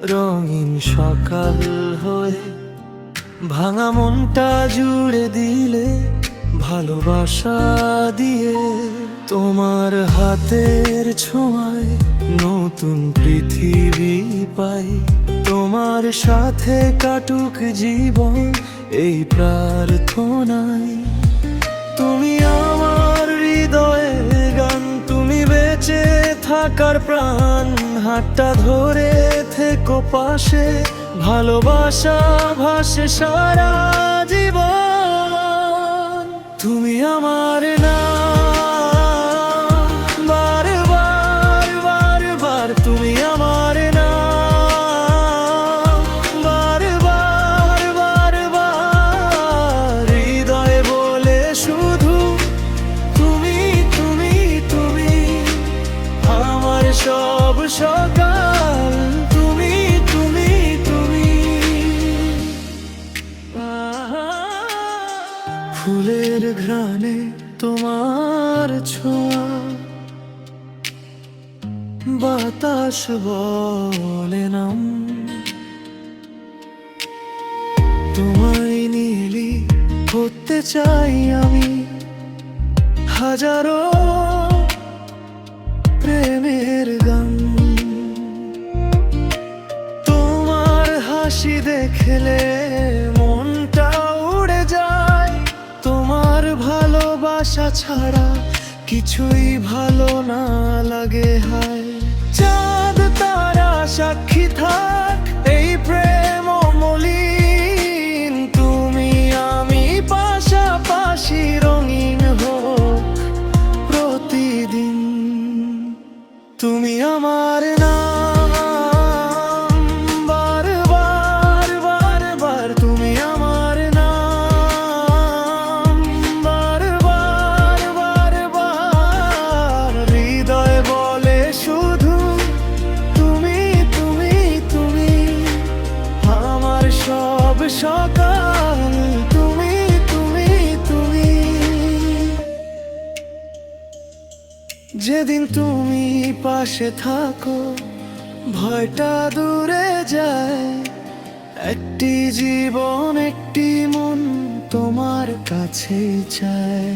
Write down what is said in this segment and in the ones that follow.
রঙিন সকাল হয়ে ভাঙা মনটা জুড়ে দিলে ভালোবাসা দিয়ে। তোমার হাতের ছোঁয়ায় নতুন পৃথিবী পাই, তোমার সাথে কাটুক জীবন এই প্রার্থনায়। তুমি আমার হৃদয়ের গান, তুমি বেঁচে থাকার প্রাণ, হাতটা ধরে থেকো পাশে, ভালোবাসা ভাসে সারা জীবন। তুমি আমার নাম, বারবার বারবার তুমি আমার নাম, বারবার বারবার হৃদয়ে বলে শুধু তুমি তুমি তুমি। আমার সব সকাল তুমি তুমি তুমি। ফুলের ঘ্রাণে তোমার ছোঁয়া, বাতাস বলে নাম, তোমায় নিলি হতে চাই আমি হাজারো প্রেমের গান। তোমার হাসি দেখলে মনটা উড়ে যায়, তোমার ভালোবাসা ছাড়া কিছুই ভালো না লাগে। হায় চাঁদ তারা সাক্ষী থাক এই প্রেম অমলিন, তুমি আমি পাশাপাশি রঙিন হোক প্রতিদিন। তুমি আমার নাম, বারবার বারবার তুমি আমার নাম, বারবার বারবার হৃদয় বলে শুধু তুমি তুমি তুমি। আমার সব সকাল তুমি তুমি তুমি। যেদিন তুমি পাশে থাকো ভয়টা দূরে যায়, একটি জীবন একটি মন তোমার কাছে চায়।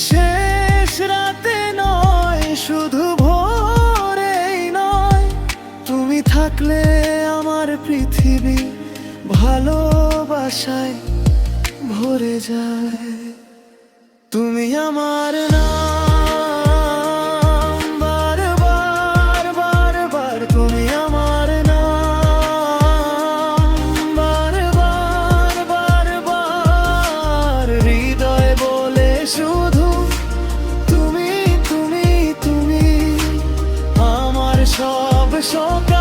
শেষ রাতে নয় শুধু ভোরেই নয়, তুমি থাকলে আমার পৃথিবী ভালোবাসায় ভরে যায়। তুমি আমার নাম, বারবার বারবার তুমি আমার নাম, বারবার বারবার হৃদয় বলে শুধু তুমি তুমি তুমি। আমার সব সব